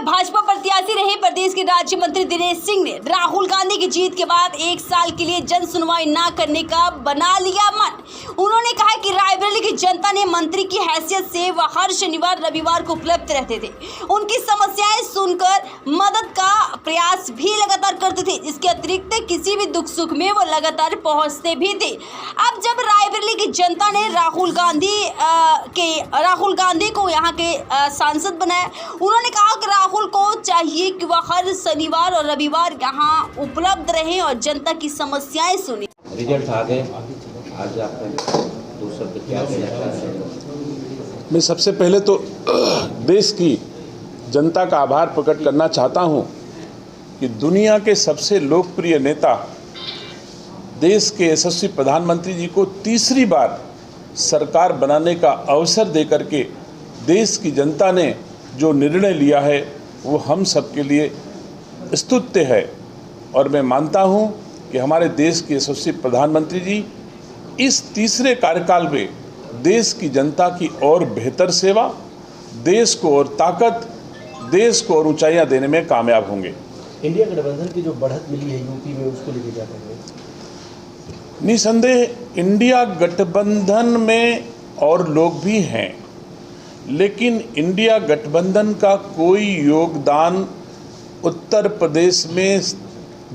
में भाजपा प्रत्याशी रहे प्रदेश के राज्य मंत्री दिनेश सिंह ने राहुल गांधी की जीत के बाद 1 साल के लिए जन सुनवाई न करने का बना लिया मन। उन्होंने कहा कि रायबरेली की जनता ने मंत्री की हैसियत से वह हर शनिवार रविवार को उपलब्ध रहते थे, उनकी समस्याएं सुनकर मदद का प्रयास भी लगातार करते थे। इसके अतिरिक्त किसी भी दुख सुख में वो लगातार पहुंचते भी थे। अब जब रायबरेली की जनता ने राहुल गांधी को यहाँ के सांसद बनाया, उन्होंने कहा कि राहुल को चाहिए कि वह हर शनिवार और रविवार यहाँ उपलब्ध रहे और जनता की समस्याएं सुने। रिजल्ट आ गए, आज आपने 2 शब्द क्या कहना चाहते हैं? मैं सबसे पहले तो देश की जनता का आभार प्रकट करना चाहता हूँ कि दुनिया के सबसे लोकप्रिय नेता, देश के यशस्वी प्रधानमंत्री जी को तीसरी बार सरकार बनाने का अवसर देकर के देश की जनता ने जो निर्णय लिया है वो हम सबके लिए स्तुत्य है। और मैं मानता हूँ कि हमारे देश के यशस्वी प्रधानमंत्री जी इस तीसरे कार्यकाल में देश की जनता की और बेहतर सेवा, देश को और ताकत, देश को और ऊंचाइयां देने में कामयाब होंगे। इंडिया गठबंधन की जो बढ़त मिली है यूपी में, उसको लेके क्या कहेंगे? निसंदेह इंडिया गठबंधन में और लोग भी हैं, लेकिन इंडिया गठबंधन का कोई योगदान उत्तर प्रदेश में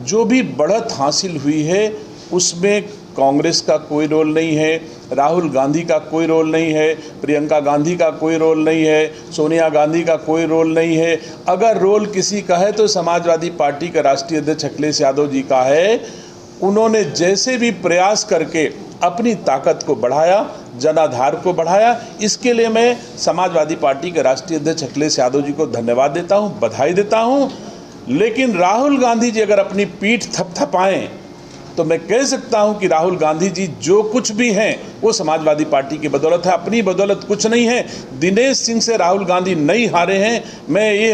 जो भी बढ़त हासिल हुई है उसमें कांग्रेस का कोई रोल नहीं है, राहुल गांधी का कोई रोल नहीं है, प्रियंका गांधी का कोई रोल नहीं है, सोनिया गांधी का कोई रोल नहीं है। अगर रोल किसी का है तो समाजवादी पार्टी का राष्ट्रीय अध्यक्ष अखिलेश यादव जी का है। उन्होंने जैसे भी प्रयास करके अपनी ताकत को बढ़ाया, जनाधार को बढ़ाया, इसके लिए मैं समाजवादी पार्टी के राष्ट्रीय अध्यक्ष अखिलेश यादव जी को धन्यवाद देता हूं, बधाई देता हूं। लेकिन राहुल गांधी जी अगर अपनी पीठ थपथपाएं तो मैं कह सकता हूं कि राहुल गांधी जी जो कुछ भी हैं वो समाजवादी पार्टी की बदौलत है, अपनी बदौलत कुछ नहीं है। दिनेश सिंह से राहुल गांधी नहीं हारे हैं। मैं ये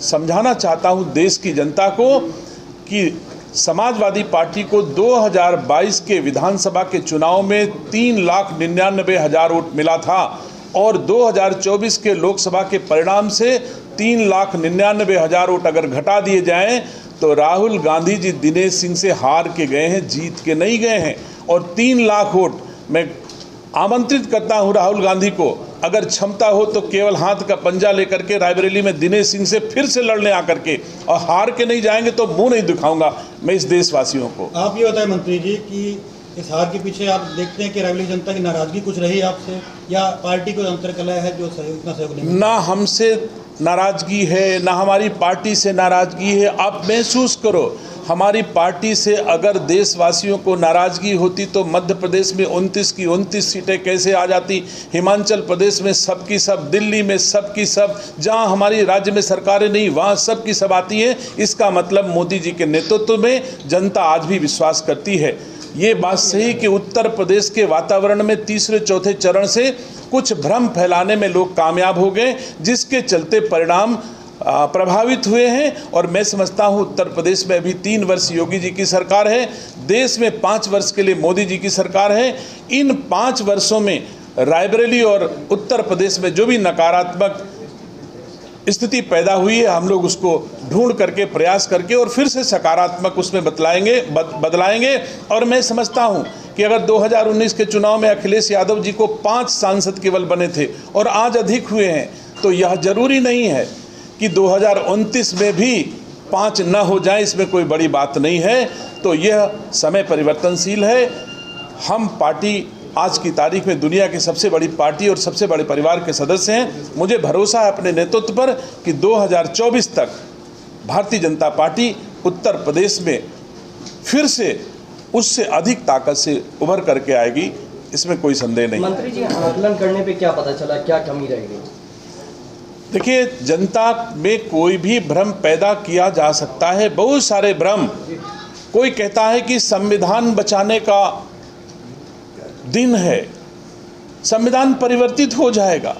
समझाना चाहता हूं देश की जनता को कि समाजवादी पार्टी को 2022 के विधानसभा के चुनाव में 3,99,000 वोट मिला था और 2024 के लोकसभा के परिणाम से 3,99,000 वोट अगर घटा दिए जाएं तो राहुल गांधी जी दिनेश सिंह से हार के गए हैं, जीत के नहीं गए हैं। और 3 लाख वोट मैं आमंत्रित करता हूं राहुल गांधी को, अगर क्षमता हो तो केवल हाथ का पंजा लेकर के रायबरेली में दिनेश सिंह से फिर से लड़ने आकर के, और हार के नहीं जाएंगे तो मुंह नहीं दिखाऊंगा मैं इस देशवासियों को। आप ये बताएं मंत्री जी कि इस हार के पीछे आप देखते हैं कि रायबरेली जनता की नाराजगी कुछ रही आपसे, या पार्टी को अंतरकलह है जो इतना सहयोग नहीं? ना हमसे नाराजगी है, ना हमारी पार्टी से नाराजगी है। आप महसूस करो, हमारी पार्टी से अगर देशवासियों को नाराजगी होती तो मध्य प्रदेश में 29 की 29 सीटें कैसे आ जाती, हिमाचल प्रदेश में सब की सब, दिल्ली में सब की सब, जहां हमारी राज्य में सरकारें नहीं वहां सब की सब आती है। इसका मतलब मोदी जी के नेतृत्व में जनता आज भी विश्वास करती है। ये बात सही कि उत्तर प्रदेश के वातावरण में तीसरे चौथे चरण से कुछ भ्रम फैलाने में लोग कामयाब हो गए, जिसके चलते परिणाम प्रभावित हुए हैं। और मैं समझता हूं उत्तर प्रदेश में अभी 3 वर्ष योगी जी की सरकार है, देश में 5 वर्ष के लिए मोदी जी की सरकार है। इन 5 वर्षों में रायबरेली और उत्तर प्रदेश में जो भी नकारात्मक स्थिति पैदा हुई है, हम लोग उसको ढूंढ करके, प्रयास करके और फिर से सकारात्मक उसमें बदलाएंगे। और मैं समझता हूं कि अगर 2019 के चुनाव में अखिलेश यादव जी को 5 सांसद केवल बने थे और आज अधिक हुए हैं, तो यह जरूरी नहीं है कि 2029 में भी 5 न हो जाए, इसमें कोई बड़ी बात नहीं है। तो यह समय परिवर्तनशील है। हम पार्टी आज की तारीख में दुनिया की सबसे बड़ी पार्टी और सबसे बड़े परिवार के सदस्य हैं। मुझे भरोसा है अपने नेतृत्व पर कि 2024 तक भारतीय जनता पार्टी उत्तर प्रदेश में फिर से उससे अधिक ताकत से उभर करके आएगी, इसमें कोई संदेह नहीं। मंत्री जी, आकलन करने पे क्या पता चला, क्या कमी रह गई? देखिए, जनता में कोई भी भ्रम पैदा किया जा सकता है, बहुत सारे भ्रम। कोई कहता है कि संविधान बचाने का दिन है, संविधान परिवर्तित हो जाएगा।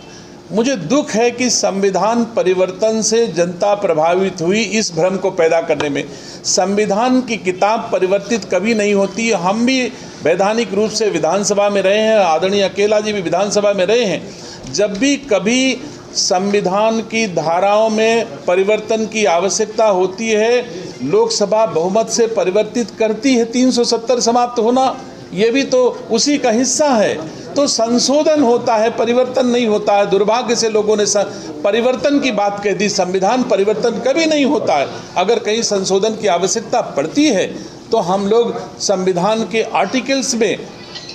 मुझे दुख है कि संविधान परिवर्तन से जनता प्रभावित हुई, इस भ्रम को पैदा करने में। संविधान की किताब परिवर्तित कभी नहीं होती। हम भी वैधानिक रूप से विधानसभा में रहे हैं, आदरणीय अकेला जी भी विधानसभा में रहे हैं। जब भी कभी संविधान की धाराओं में परिवर्तन की आवश्यकता होती है। लोकसभा बहुमत से परिवर्तित करती है। 370 समाप्त होना ये भी तो उसी का हिस्सा है। तो संशोधन होता है, परिवर्तन नहीं होता है। दुर्भाग्य से लोगों ने परिवर्तन की बात कह दी। संविधान परिवर्तन कभी नहीं होता है। अगर कहीं संशोधन की आवश्यकता पड़ती है तो हम लोग संविधान के आर्टिकल्स में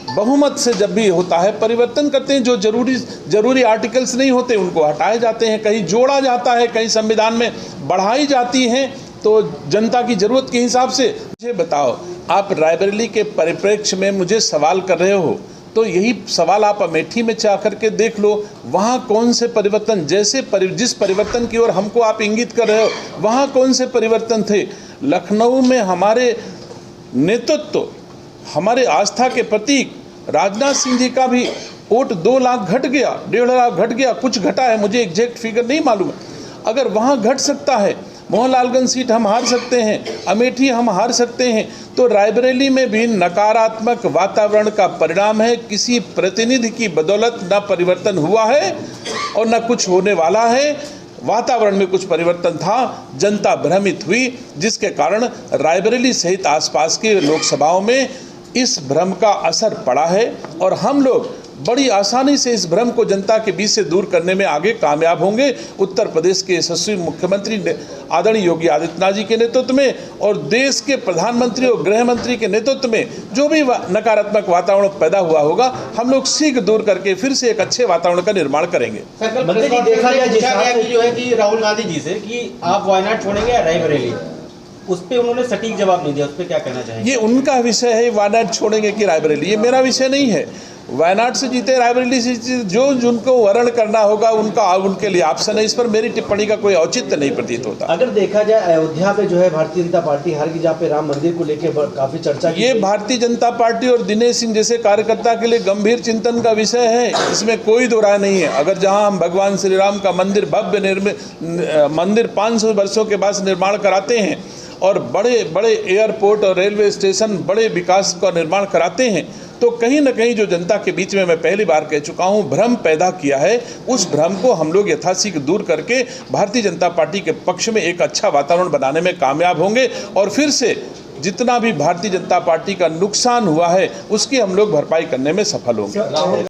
बहुमत से जब भी होता है परिवर्तन करते हैं। जो जरूरी आर्टिकल्स नहीं होते उनको हटाए जाते हैं, कहीं जोड़ा जाता है, कहीं संविधान में बढ़ाई जाती हैं। तो जनता की जरूरत के हिसाब से मुझे बताओ, आप रायबरेली के परिप्रेक्ष्य में मुझे सवाल कर रहे हो, तो यही सवाल आप अमेठी में जा करके देख लो। वहाँ कौन से परिवर्तन, जिस परिवर्तन की ओर हमको आप इंगित कर रहे हो, वहाँ कौन से परिवर्तन थे। लखनऊ में हमारे नेतृत्व, हमारे आस्था के प्रतीक राजनाथ सिंह जी का भी वोट 2 लाख घट गया, 1.5 लाख घट गया, कुछ घटा है, मुझे एग्जैक्ट फिगर नहीं मालूम है। अगर वहाँ घट सकता है, मोहनलालगंज सीट हम हार सकते हैं, अमेठी हम हार सकते हैं, तो रायबरेली में भी नकारात्मक वातावरण का परिणाम है। किसी प्रतिनिधि की बदौलत न परिवर्तन हुआ है और न कुछ होने वाला है। वातावरण में कुछ परिवर्तन था, जनता भ्रमित हुई, जिसके कारण रायबरेली सहित आसपास के लोकसभाओं में इस भ्रम का असर पड़ा है। और हम लोग बड़ी आसानी से इस भ्रम को जनता के बीच से दूर करने में आगे कामयाब होंगे। उत्तर प्रदेश के यशस्वी मुख्यमंत्री आदरणीय योगी आदित्यनाथ जी के नेतृत्व में और देश के प्रधानमंत्री और गृह मंत्री के नेतृत्व में जो भी नकारात्मक वातावरण पैदा हुआ होगा, हम लोग शीघ्र दूर करके फिर से एक अच्छे वातावरण का निर्माण करेंगे। मंत्री जी, देखा गया जिस जो है कि राहुल गांधी जी से कि आप वायनाड छोड़ेंगे या रायबरेली, उस पर उन्होंने सटीक जवाब नहीं दिया। उस पर क्या कहना चाहेंगे? ये उनका विषय है, वायनाड छोड़ेंगे कि रायबरेली, ये मेरा विषय नहीं है। वायनाड से जीते, रायबरेली से जीते, जो जिनको वर्ण करना होगा उनके लिए ऑप्शन है। इस पर मेरी टिप्पणी का कोई औचित्य नहीं प्रतीत होता। अगर देखा जाए अयोध्या में जो है भारतीय जनता पार्टी हार की, जहाँ पे राम मंदिर को लेकर काफी चर्चा की, ये भारतीय जनता पार्टी और दिनेश सिंह जैसे कार्यकर्ता के लिए गंभीर चिंतन का विषय है, इसमें कोई दो राय नहीं है। अगर जहां हम भगवान श्री राम का मंदिर, भव्य मंदिर 500 वर्षों के बाद निर्माण कराते हैं और बड़े बड़े एयरपोर्ट और रेलवे स्टेशन, बड़े विकास का निर्माण कराते हैं, तो कहीं न कहीं जो जनता के बीच में मैं पहली बार कह चुका हूं भ्रम पैदा किया है, उस भ्रम को हम लोग यथाशीघ्र दूर करके भारतीय जनता पार्टी के पक्ष में एक अच्छा वातावरण बनाने में कामयाब होंगे और फिर से जितना भी भारतीय जनता पार्टी का नुकसान हुआ है उसकी हम लोग भरपाई करने में सफल होंगे।